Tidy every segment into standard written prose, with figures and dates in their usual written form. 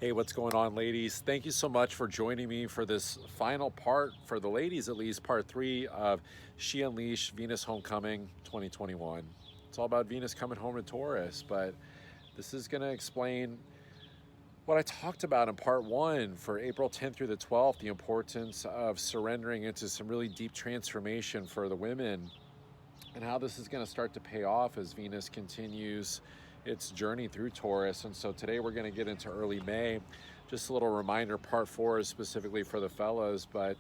Hey, what's going on, ladies? Thank you so much for joining me for this final part, for the ladies at least, part three of She Unleashed Venus Homecoming 2021. It's all about Venus coming home to Taurus, but this is going to explain what I talked about in part one for April 10th through the 12th, the importance of surrendering into some really deep transformation for the women, and how this is going to start to pay off as Venus continues its journey through Taurus. And so today we're going to get into early May. Just a little reminder, part four is specifically for the fellas, but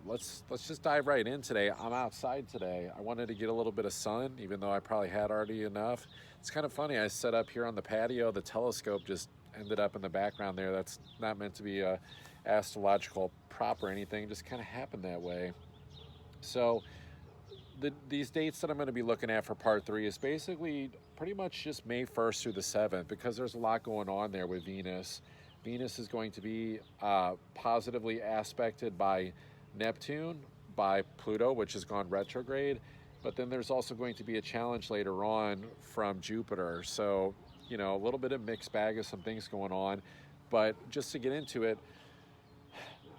let's just dive right in today. I'm outside today. I wanted to get a little bit of sun, even though I probably had already enough. It's kind of funny. I set up here on the patio. The telescope just ended up in the background there. That's not meant to be a astrological prop or anything. It just kind of happened that way. So these dates that I'm going to be looking at for part three is basically pretty much just May 1st through the 7th, because there's a lot going on there with Venus. Venus is going to be positively aspected by Neptune, by Pluto, which has gone retrograde, but then there's also going to be a challenge later on from Jupiter. So, a little bit of mixed bag of some things going on. But just to get into it,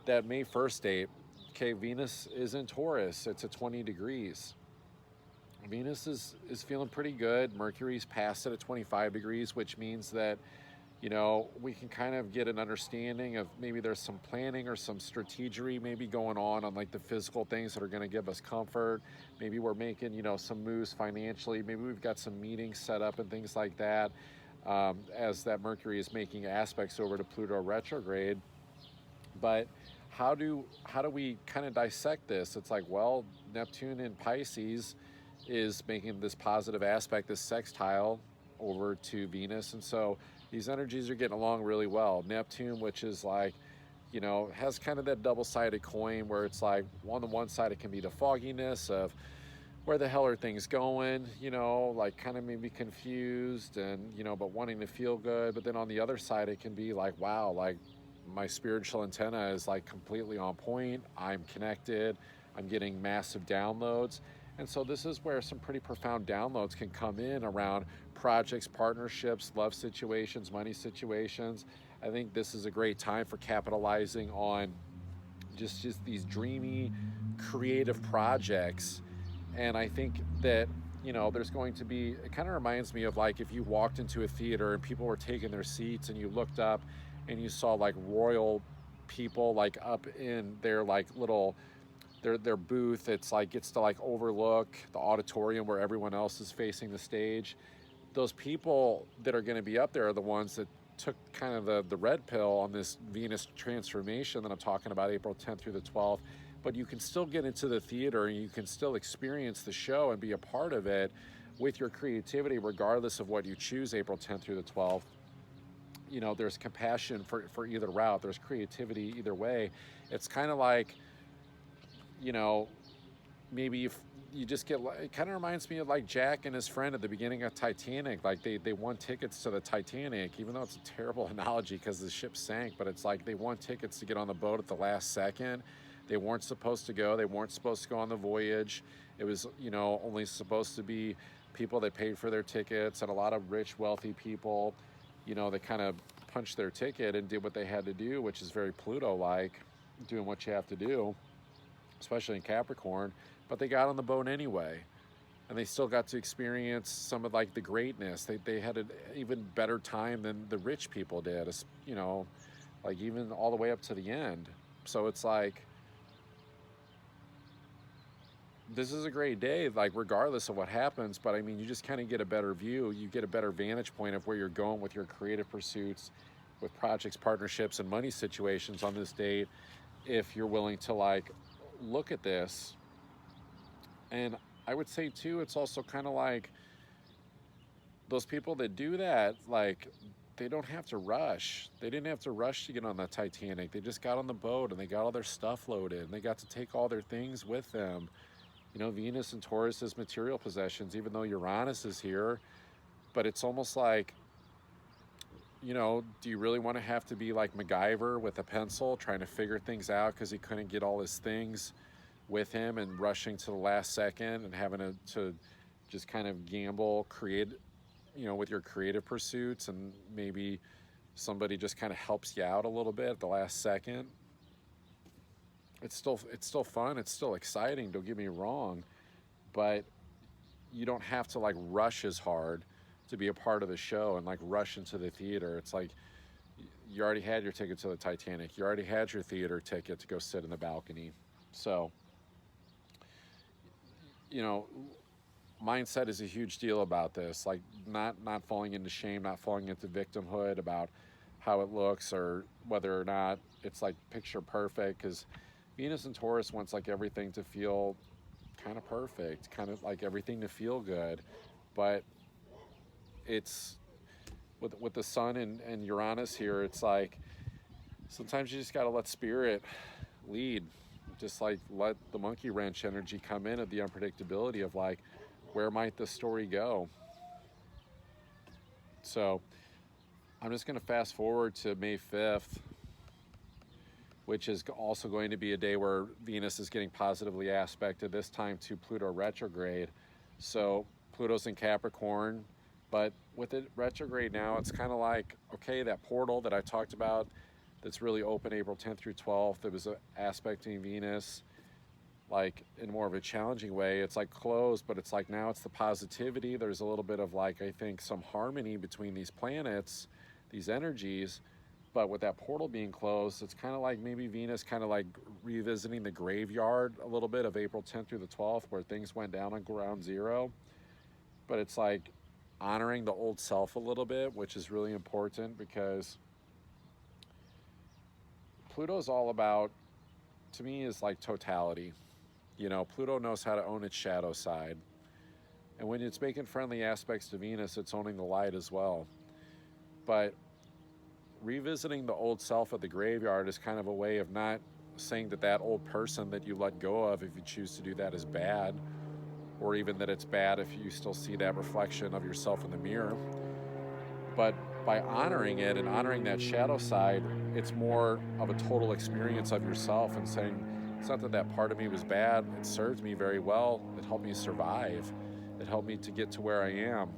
that May 1st date, okay, Venus is in Taurus. It's at 20 degrees. Venus is feeling pretty good. Mercury's past it at 25 degrees, which means that, we can kind of get an understanding of maybe there's some planning or some strategery maybe going on like the physical things that are going to give us comfort. Maybe we're making, some moves financially. Maybe we've got some meetings set up and things like that, as that Mercury is making aspects over to Pluto retrograde. But how do we kind of dissect this? It's like, well, Neptune in Pisces is making this positive aspect, this sextile over to Venus, and so these energies are getting along really well. Neptune, which is like, has kind of that double-sided coin where it's like, on the one side it can be the fogginess of where the hell are things going, like kind of maybe confused and, but wanting to feel good. But then on the other side, it can be like, wow, like my spiritual antenna is like completely on point. I'm connected. I'm getting massive downloads. And so this is where some pretty profound downloads can come in around projects, partnerships, love situations, money situations. I think this is a great time for capitalizing on just these dreamy, creative projects. And I think that, there's going to be, it kind of reminds me of like if you walked into a theater and people were taking their seats and you looked up and you saw like royal people like up in their like little their booth. It's like gets to like overlook the auditorium where everyone else is facing the stage. Those people that are going to be up there are the ones that took kind of the red pill on this Venus transformation that I'm talking about, April 10th through the 12th. But you can still get into the theater and you can still experience the show and be a part of it with your creativity, regardless of what you choose April 10th through the 12th. There's compassion for either route. There's creativity either way. It's kind of like, maybe if you just get, it kind of reminds me of like Jack and his friend at the beginning of Titanic. Like they won tickets to the Titanic, even though it's a terrible analogy because the ship sank, but it's like they won tickets to get on the boat at the last second. They weren't supposed to go. They weren't supposed to go on the voyage. It was, only supposed to be people that paid for their tickets, and a lot of rich, wealthy people, they kind of punched their ticket and did what they had to do, which is very Pluto-like, doing what you have to do, especially in Capricorn. But they got on the boat anyway, and they still got to experience some of like the greatness. They had an even better time than the rich people did, like even all the way up to the end. So it's like, this is a great day, like regardless of what happens. But I mean, you just kind of get a better view. You get a better vantage point of where you're going with your creative pursuits, with projects, partnerships, and money situations on this date, if you're willing to like look at this. And I would say too, it's also kind of like those people that do that, like they don't have to rush. They didn't have to rush to get on the Titanic. They just got on the boat and they got all their stuff loaded and they got to take all their things with them. Venus and Taurus is material possessions, even though Uranus is here. But it's almost like, do you really want to have to be like MacGyver with a pencil trying to figure things out because he couldn't get all his things with him and rushing to the last second and having to just kind of gamble, create, with your creative pursuits and maybe somebody just kind of helps you out a little bit at the last second, it's still fun, it's still exciting, don't get me wrong, but you don't have to like rush as hard to be a part of the show and like rush into the theater. It's like you already had your ticket to the Titanic. You already had your theater ticket to go sit in the balcony. So, you know, mindset is a huge deal about this. Like not falling into shame, not falling into victimhood about how it looks or whether or not it's like picture perfect. Because Venus and Taurus wants like everything to feel kind of perfect, kind of like everything to feel good, but it's with the Sun and Uranus here, it's like sometimes you just got to let spirit lead, just like let the monkey wrench energy come in at the unpredictability of like where might the story go. So I'm just going to fast forward to May 5th, which is also going to be a day where Venus is getting positively aspected, this time to Pluto retrograde. So Pluto's in Capricorn, but with it retrograde now, it's kind of like, okay, that portal that I talked about that's really open April 10th through 12th, that was aspecting Venus, like in more of a challenging way. It's like closed, but it's like now it's the positivity. There's a little bit of like, I think, some harmony between these planets, these energies. But with that portal being closed, it's kind of like maybe Venus kind of like revisiting the graveyard a little bit of April 10th through the 12th, where things went down on ground zero. But it's like honoring the old self a little bit, which is really important because Pluto's all about, to me, is like totality. You know, Pluto knows how to own its shadow side. And when it's making friendly aspects to Venus, it's owning the light as well. But revisiting the old self at the graveyard is kind of a way of not saying that that old person that you let go of, if you choose to do that, is bad, or even that it's bad if you still see that reflection of yourself in the mirror. But by honoring it and honoring that shadow side, it's more of a total experience of yourself and saying, it's not that that part of me was bad, it served me very well, it helped me survive, it helped me to get to where I am.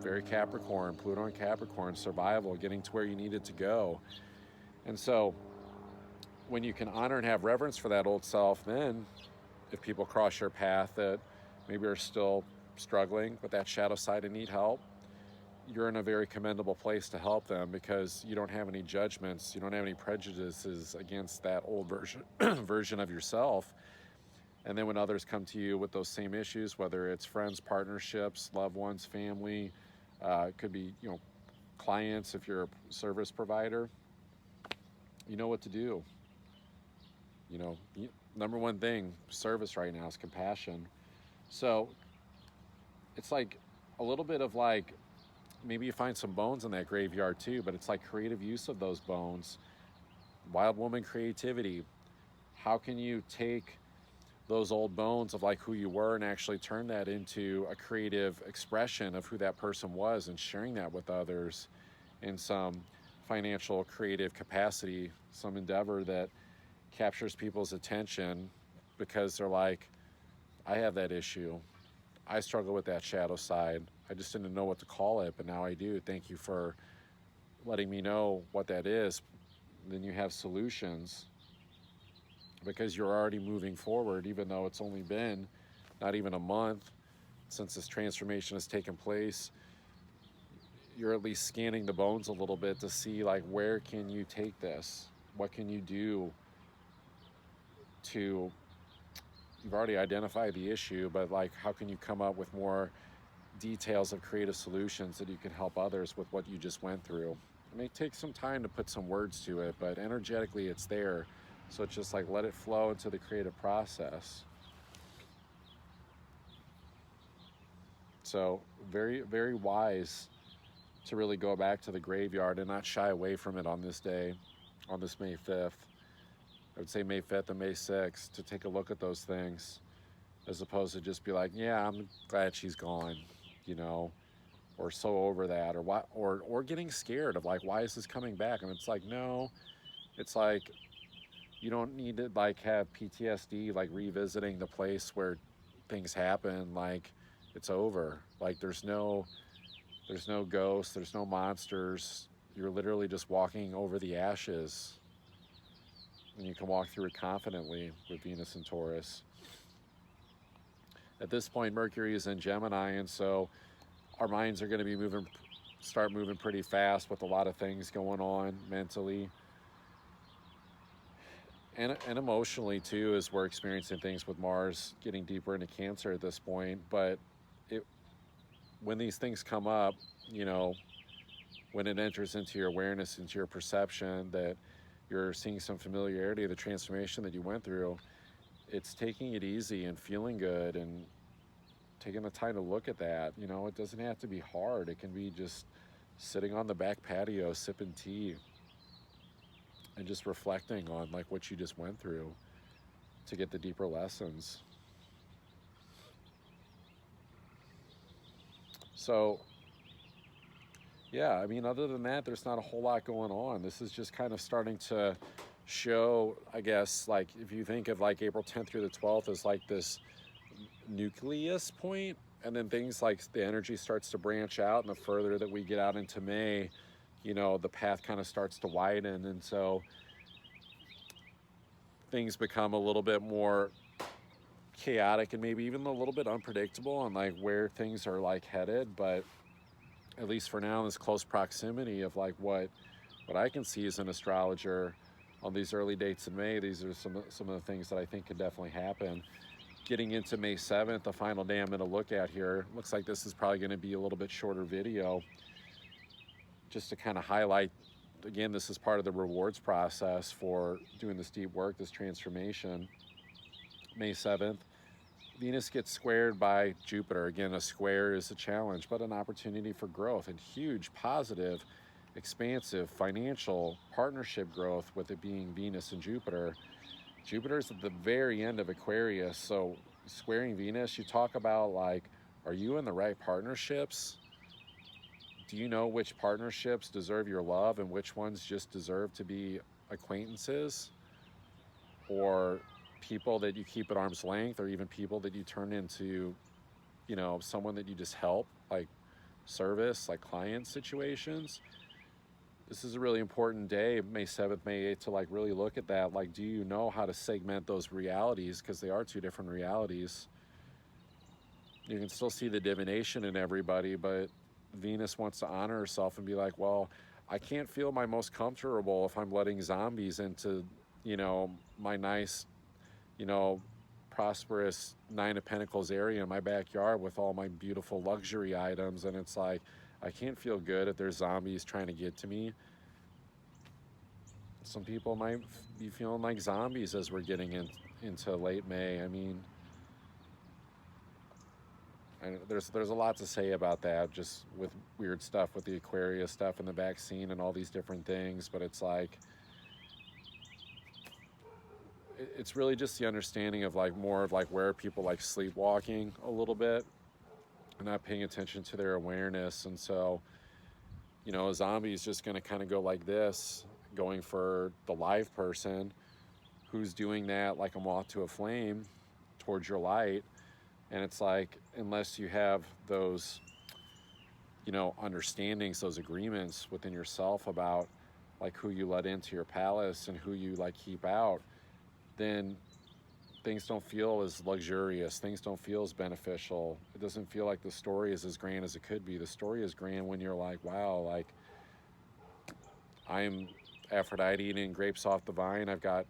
Very Capricorn, Pluto and Capricorn, survival, getting to where you needed to go. And so when you can honor and have reverence for that old self, then if people cross your path that maybe are still struggling with that shadow side and need help, you're in a very commendable place to help them because you don't have any judgments, you don't have any prejudices against that old version of yourself. And then when others come to you with those same issues, whether it's friends, partnerships, loved ones, family, it could be, you know, clients, if you're a service provider, you know what to do. You know, number one thing, service right now is compassion. So it's like a little bit of like, maybe you find some bones in that graveyard too, but it's like creative use of those bones. Wild woman creativity. How can you take those old bones of like who you were and actually turn that into a creative expression of who that person was and sharing that with others in some financial creative capacity, some endeavor that captures people's attention because they're like, I have that issue. I struggle with that shadow side. I just didn't know what to call it, but now I do. Thank you for letting me know what that is. Then you have solutions because you're already moving forward, even though it's only been not even a month since this transformation has taken place. You're at least scanning the bones a little bit to see like, where can you take this? What can you do to, you've already identified the issue, but like, how can you come up with more details of creative solutions that you can help others with what you just went through? It may take some time to put some words to it, but energetically it's there. So it's just like, let it flow into the creative process. So very, very wise to really go back to the graveyard and not shy away from it on this day, on this May 5th. I would say May 5th and May 6th to take a look at those things, as opposed to just be like, yeah, I'm glad she's gone, you know, or so over that, or what, or getting scared of like, why is this coming back? And it's like, no, it's like, you don't need to like have PTSD, like revisiting the place where things happen, like it's over. Like there's no ghosts, there's no monsters. You're literally just walking over the ashes, and you can walk through it confidently with Venus and Taurus. At this point, Mercury is in Gemini, and so our minds are going to be start moving pretty fast with a lot of things going on mentally and emotionally too, as we're experiencing things with Mars getting deeper into Cancer at this point. But when these things come up, when it enters into your awareness, into your perception, that you're seeing some familiarity of the transformation that you went through, it's taking it easy and feeling good and taking the time to look at that. It doesn't have to be hard. It can be just sitting on the back patio sipping tea and just reflecting on like what you just went through to get the deeper lessons. So yeah, I mean, other than that, there's not a whole lot going on. This is just kind of starting to show, I guess, like if you think of like April 10th through the 12th as like this nucleus point, and then things like the energy starts to branch out, and the further that we get out into May, the path kind of starts to widen, and so things become a little bit more chaotic and maybe even a little bit unpredictable on like where things are like headed. But at least for now, in this close proximity of like what I can see as an astrologer on these early dates in May, these are some of the things that I think could definitely happen. Getting into May 7th, the final day I'm going to look at here, looks like this is probably going to be a little bit shorter video, just to kind of highlight, again, this is part of the rewards process for doing this deep work, this transformation. May 7th, Venus gets squared by Jupiter. Again, a square is a challenge, but an opportunity for growth and huge, positive, expansive, financial partnership growth, with it being Venus and Jupiter. Jupiter's at the very end of Aquarius, so squaring Venus, you talk about like, are you in the right partnerships? Do you know which partnerships deserve your love and which ones just deserve to be acquaintances, or people that you keep at arm's length, or even people that you turn into, someone that you just help, like service, like client situations? This is a really important day, May 7th, May 8th, to like really look at that. Like, do you know how to segment those realities? Because they are two different realities. You can still see the divination in everybody, but Venus wants to honor herself and be like, well, I can't feel my most comfortable if I'm letting zombies into, my nice, prosperous Nine of Pentacles area in my backyard with all my beautiful luxury items. And it's like, I can't feel good if there's zombies trying to get to me. Some people might be feeling like zombies as we're getting into late May. I mean, there's a lot to say about that, just with weird stuff with the Aquarius stuff and the vaccine and all these different things. But it's like, it's really just the understanding of like more of like where people like sleepwalking a little bit and not paying attention to their awareness. And so, a zombie is just going to kind of go like this, going for the live person who's doing that like a moth to a flame towards your light. And it's like, unless you have those, understandings, those agreements within yourself about like who you let into your palace and who you like keep out, then things don't feel as luxurious. Things don't feel as beneficial. It doesn't feel like the story is as grand as it could be. The story is grand when you're like, wow, like I'm Aphrodite eating grapes off the vine. I've got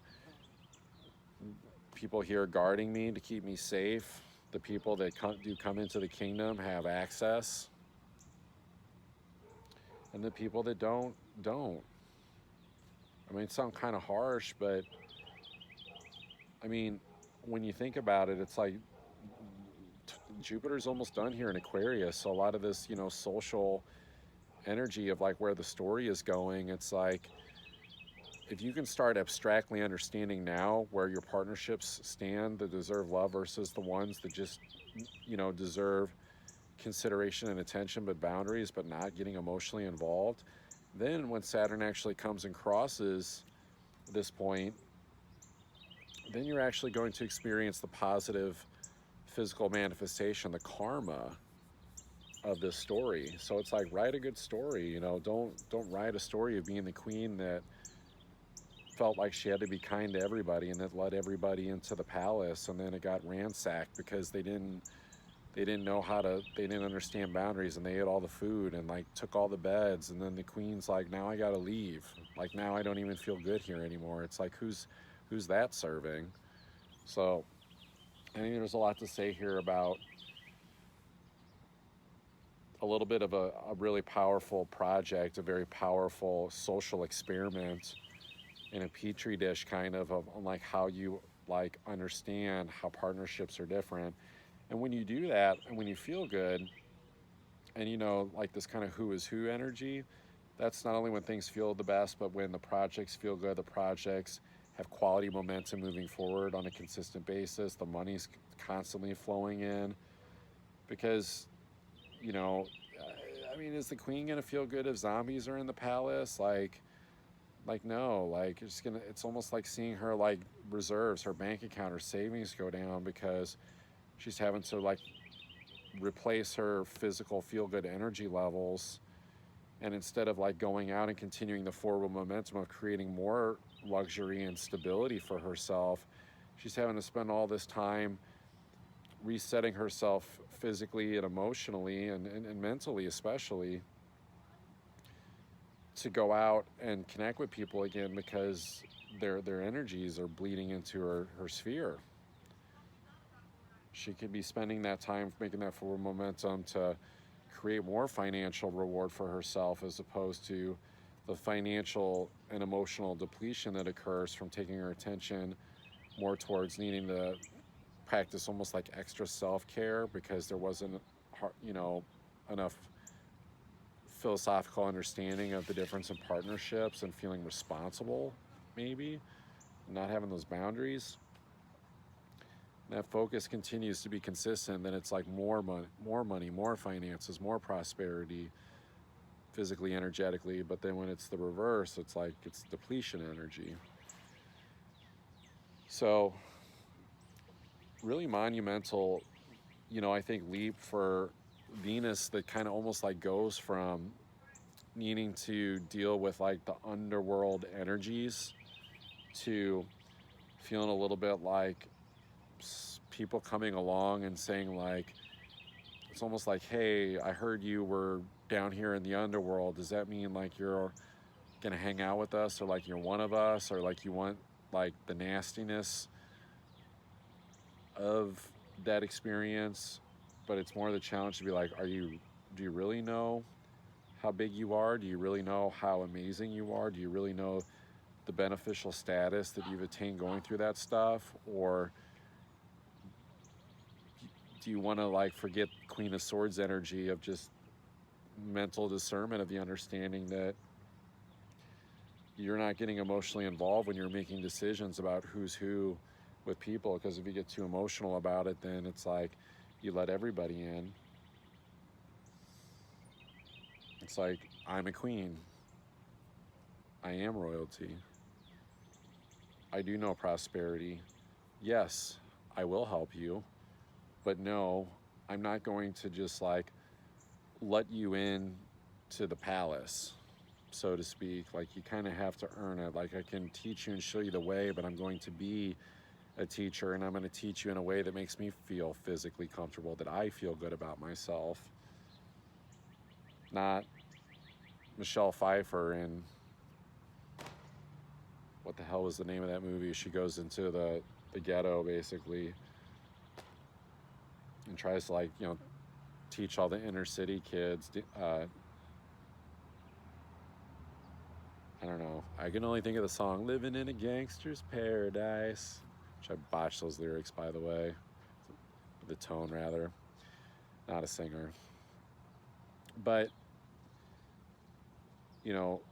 people here guarding me to keep me safe. The people that do come into the kingdom have access. And the people that don't. I mean, it sounds kind of harsh, but I mean, when you think about it, it's like Jupiter's almost done here in Aquarius. So a lot of this, social energy of like where the story is going, it's like, if you can start abstractly understanding now where your partnerships stand that deserve love versus the ones that just, deserve consideration and attention, but boundaries, but not getting emotionally involved, then when Saturn actually comes and crosses this point, then you're actually going to experience the positive physical manifestation, the karma of this story. So it's like, write a good story, you know. Don't write a story of being the queen that felt like she had to be kind to everybody and that let everybody into the palace, and then it got ransacked because they didn't know how to, they didn't understand boundaries, and they ate all the food and like took all the beds, and then the queen's like, now I gotta leave, like now I don't even feel good here anymore. It's like, who's that serving? So I think there's a lot to say here about a little bit of a really powerful project, a very powerful social experiment in a petri dish, kind of like how you like understand how partnerships are different. And when you do that, and when you feel good, and you know, like this kind of who is who energy, that's not only when things feel the best, but when the projects feel good, the projects have quality momentum moving forward on a consistent basis, the money's constantly flowing in. Because, you know, I mean, is the queen gonna feel good if zombies are in the palace? Like no, like it's almost like seeing her like reserves, her bank account, her savings go down because she's having to like replace her physical feel good energy levels. And instead of like going out and continuing the forward momentum of creating more luxury and stability for herself, she's having to spend all this time resetting herself physically and emotionally and mentally, especially, to go out and connect with people again because their energies are bleeding into her sphere. She could be spending that time making that forward momentum to create more financial reward for herself, as opposed to the financial and emotional depletion that occurs from taking her attention more towards needing to practice almost like extra self-care because there wasn't, you know, enough philosophical understanding of the difference in partnerships and feeling responsible, maybe not having those boundaries. And that focus continues to be consistent, then it's like more money, more finances, more prosperity, physically, energetically. But then when it's the reverse, it's like it's depletion energy. So really monumental, you know, I think leap for Venus, that kind of almost like goes from needing to deal with like the underworld energies to feeling a little bit like people coming along and saying like, it's almost like, hey, I heard you were down here in the underworld, does that mean like you're gonna hang out with us, or like you're one of us, or like you want like the nastiness of that experience? But it's more the challenge to be like, do you really know how big you are? Do you really know how amazing you are? Do you really know the beneficial status that you've attained going through that stuff? Or do you want to like forget Queen of Swords energy of just mental discernment, of the understanding that you're not getting emotionally involved when you're making decisions about who's who with people? Because if you get too emotional about it, then it's like you let everybody in. It's like, I'm a queen, I am royalty, I do know prosperity, yes, I will help you, but no, I'm not going to just like let you in to the palace, so to speak. Like, you kind of have to earn it. Like, I can teach you and show you the way, but I'm going to be a teacher, and I'm going to teach you in a way that makes me feel physically comfortable, that I feel good about myself. Not Michelle Pfeiffer in, what the hell was the name of that movie? She goes into the ghetto basically and tries to like, you know, teach all the inner city kids. I don't know. I can only think of the song "Living in a Gangster's Paradise," which I botched those lyrics, by the way. The tone, rather. Not a singer. But, you know,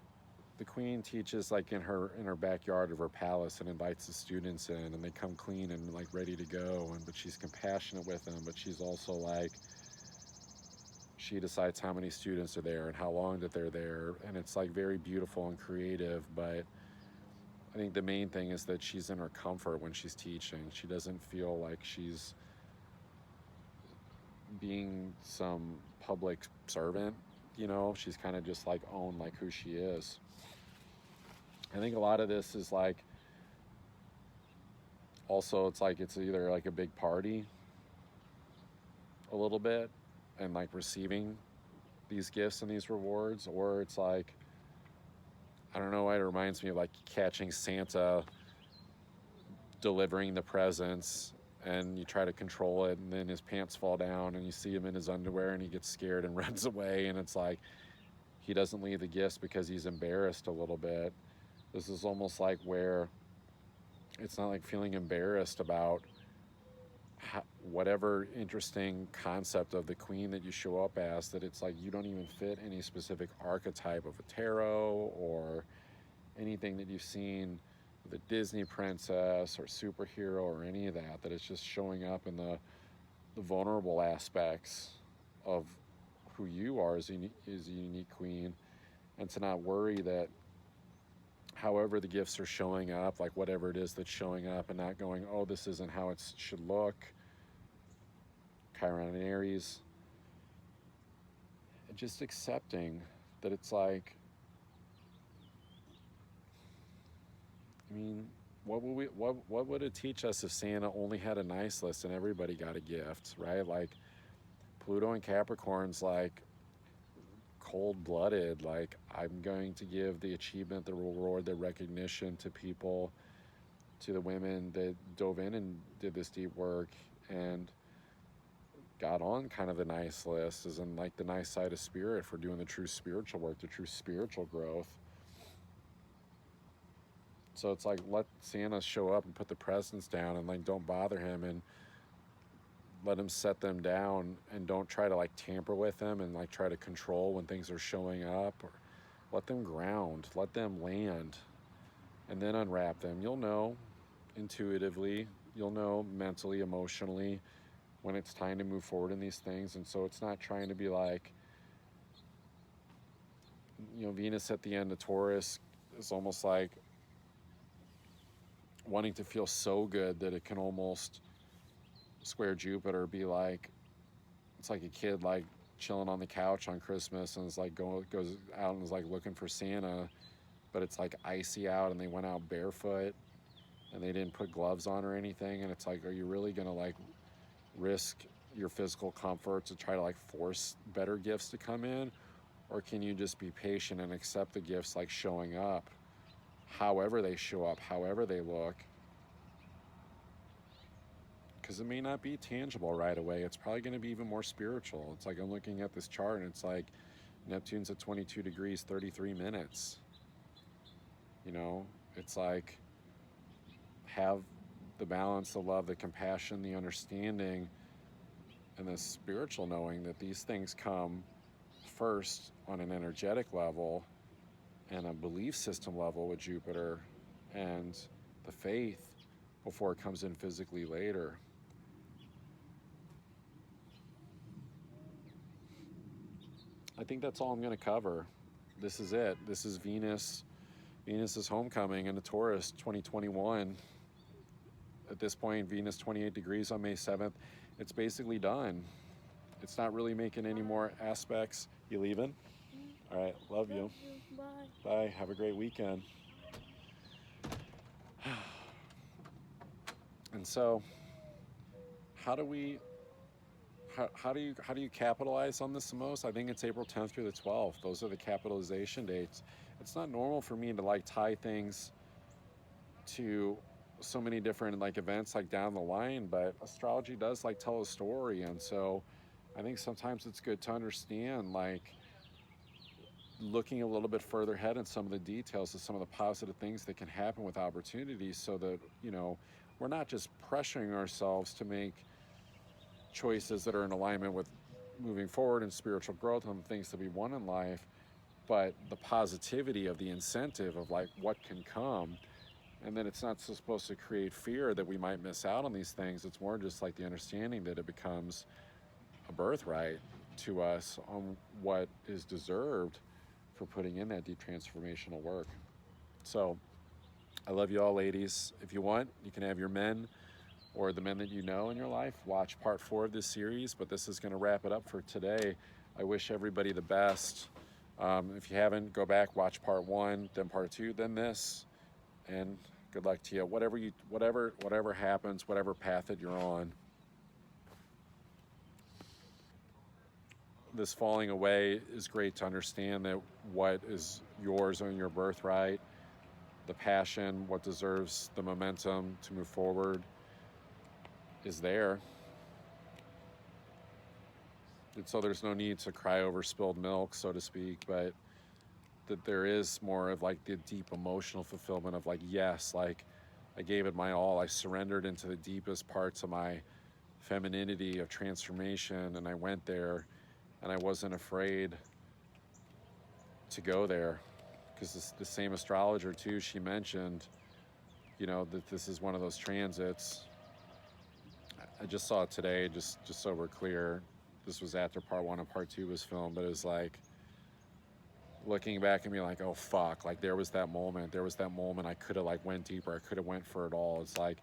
the queen teaches like in her backyard of her palace and invites the students in, and they come clean and like ready to go, and but she's compassionate with them, but she's also like, she decides how many students are there and how long that they're there, and it's like very beautiful and creative. But I think the main thing is that she's in her comfort when she's teaching. She doesn't feel like she's being some public servant. You know, she's kind of just like owned like who she is. I think a lot of this is like also it's like it's either like a big party a little bit and like receiving these gifts and these rewards, or it's like I don't know, it reminds me of like catching Santa delivering the presents and you try to control it and then his pants fall down and you see him in his underwear and he gets scared and runs away, and it's like he doesn't leave the gifts because he's embarrassed a little bit. This is almost like where it's not like feeling embarrassed about whatever interesting concept of the queen that you show up as, that it's like you don't even fit any specific archetype of a tarot or anything that you've seen with a Disney princess or superhero or any of that, that it's just showing up in the vulnerable aspects of who you are as a unique queen, and to not worry that however the gifts are showing up, like whatever it is that's showing up, and not going, oh, this isn't how it should look. Chiron and Aries. And just accepting that it's like, I mean, what would it teach us if Santa only had a nice list and everybody got a gift, right? Like Pluto and Capricorn's like cold-blooded, like I'm going to give the achievement, the reward, the recognition to people, to the women that dove in and did this deep work and got on kind of the nice list, as in like the nice side of spirit for doing the true spiritual work, the true spiritual growth. So it's like, let Santa show up and put the presents down and like don't bother him, and let him set them down, and don't try to like tamper with them and like try to control when things are showing up, or let them ground, let them land, and then unwrap them. You'll know intuitively, you'll know mentally, emotionally when it's time to move forward in these things. And so it's not trying to be like, you know, Venus at the end of Taurus is almost like wanting to feel so good that it can almost square Jupiter, be like, it's like a kid like chilling on the couch on Christmas and it's like goes out and is like looking for Santa, but it's like icy out and they went out barefoot and they didn't put gloves on or anything, and it's like, are you really gonna like risk your physical comfort to try to like force better gifts to come in? Or can you just be patient and accept the gifts like showing up, however they show up, however they look? Because it may not be tangible right away. It's probably going to be even more spiritual. It's like I'm looking at this chart and it's like Neptune's at 22 degrees, 33 minutes. You know, it's like have the balance, the love, the compassion, the understanding, and the spiritual knowing that these things come first on an energetic level and a belief system level with Jupiter, and the faith before it comes in physically later. I think that's all I'm going to cover. This is it. This is Venus's homecoming into Taurus 2021. At this point, Venus 28 degrees on May 7th. It's basically done. It's not really making any more aspects. You leaving? All right. Love you. Bye. Bye. Have a great weekend. And so, how do you capitalize on this the most? I think it's April 10th through the 12th. Those are the capitalization dates. It's not normal for me to like tie things to so many different like events like down the line, but astrology does like tell a story, and so I think sometimes it's good to understand like looking a little bit further ahead in some of the details of some of the positive things that can happen with opportunities, so that, you know, we're not just pressuring ourselves to make choices that are in alignment with moving forward and spiritual growth and the things that we want in life, but the positivity of the incentive of like what can come. And then it's not supposed to create fear that we might miss out on these things. It's more just like the understanding that it becomes a birthright to us on what is deserved for putting in that deep transformational work. So I love you all, ladies. If you want, you can have your men or the men that you know in your life, watch part 4 of this series. But this is going to wrap it up for today. I wish everybody the best. If you haven't, go back, watch part 1, then part 2, then this, and good luck to you. Whatever happens, whatever path that you're on, this falling away is great to understand that what is yours and your birthright, the passion, what deserves the momentum to move forward, is there. And so there's no need to cry over spilled milk, so to speak, but that there is more of like the deep emotional fulfillment of like, yes, like I gave it my all. I surrendered into the deepest parts of my femininity of transformation, and I went there, and I wasn't afraid to go there, because the same astrologer too, she mentioned, you know, that this is one of those transits. I just saw it today, just so we're clear. This was after part 1 and part 2 was filmed, but it was like looking back and being like, oh fuck, like there was that moment I could have like went deeper, I could have went for it all. It's like,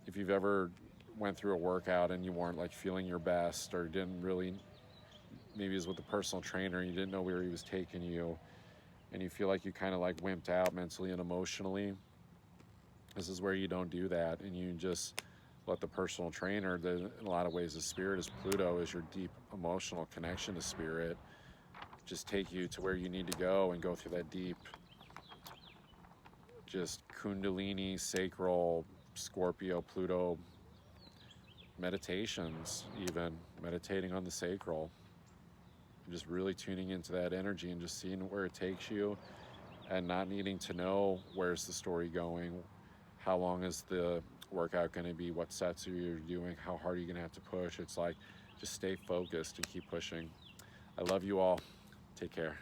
if you've ever went through a workout and you weren't like feeling your best, or didn't really, maybe it was with a personal trainer and you didn't know where he was taking you, and you feel like you kind of like wimped out mentally and emotionally, this is where you don't do that, and you just let the personal trainer, that in a lot of ways the spirit is Pluto, is your deep emotional connection to spirit, just take you to where you need to go and go through that deep, just Kundalini, sacral, Scorpio, Pluto meditations, even meditating on the sacral, just really tuning into that energy and just seeing where it takes you, and not needing to know where's the story going, how long is the workout going to be, what sets are you doing, how hard are you going to have to push. It's like, just stay focused and keep pushing. I love you all. Take care.